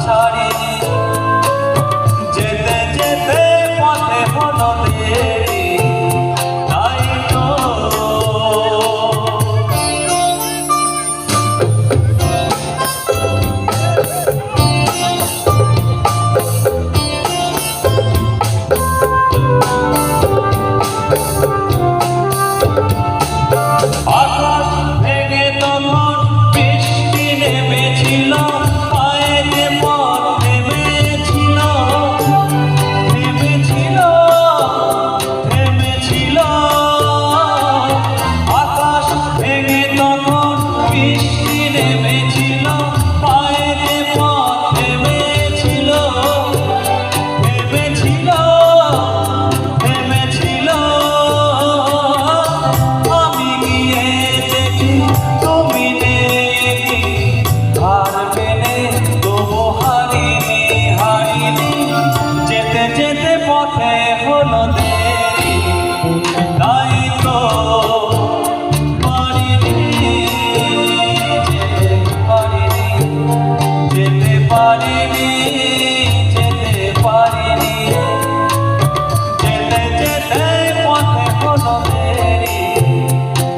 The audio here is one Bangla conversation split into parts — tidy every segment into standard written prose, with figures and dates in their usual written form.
ছাড়িনি, যেতে যেতে পথে হলো দেরি, তাই তো আকাশ ভেঙে তখন বৃষ্টি নেমেছিল, পায়েতে পথ থেমেছিল, থেমেছিল, থেমেছিল। আকাশ ভেঙে তখন বৃষ্টি নেমেছিল, পায়েতে পথ থেমেছিল, থেমেছিল, থেমেছিল। আমি গিয়ে দেখি তুমি নেই, আর পেলে তবু হারিনি, হারিনি। যেতে যেতে পথে হলো দেরি, তাই তো পারিনি, যেতে পারিনি, যেতে পারিনি, যেতে পারিনি। যেতে যেতে পথে হলো দেরি,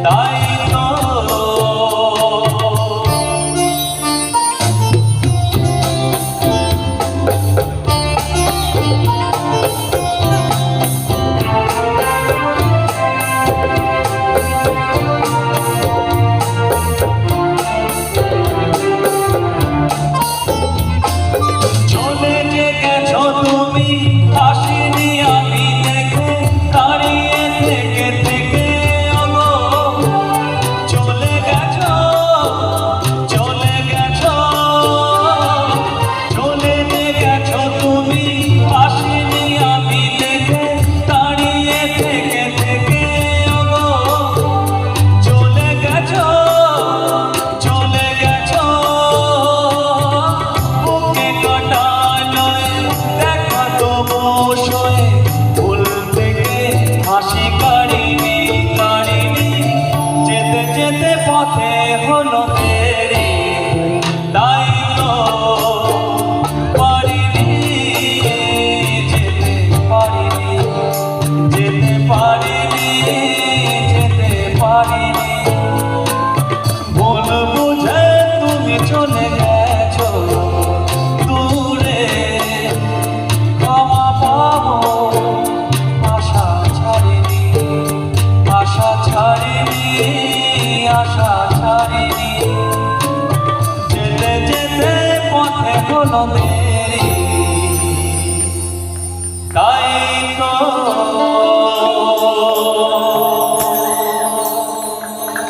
তাই তো চলে যে গেছো তুমি, আসিনি আমি দেখে, দাঁড়িয়ে থেকে থেকে ওগো। চলে গেছো, চলে গেছো, চলে যে গেছো তুমি, আসিনি আমি দেখে, দাঁড়িয়ে থেকে থেকে ওগো। চলে গেছো, চলে গেছো, বুকে কাটা নয় দেখা তবু সয়ে, ভুল থেকে হাসি কাড়িনি, কাড়িনি। যেতে যেতে পথে হলো দেরি, তাই তো পারিনি, যেতে পারিনি, যেতে পারিনি, যেতে পারিনি। ভুল বুঝে তুমি চলে গেছো দূরে, ক্ষমা পাবো আশা ছাড়িনি, আশা ছাড়িনি, আশা ছাড়িনি। যেতে যেতে পথে হলো দেরি।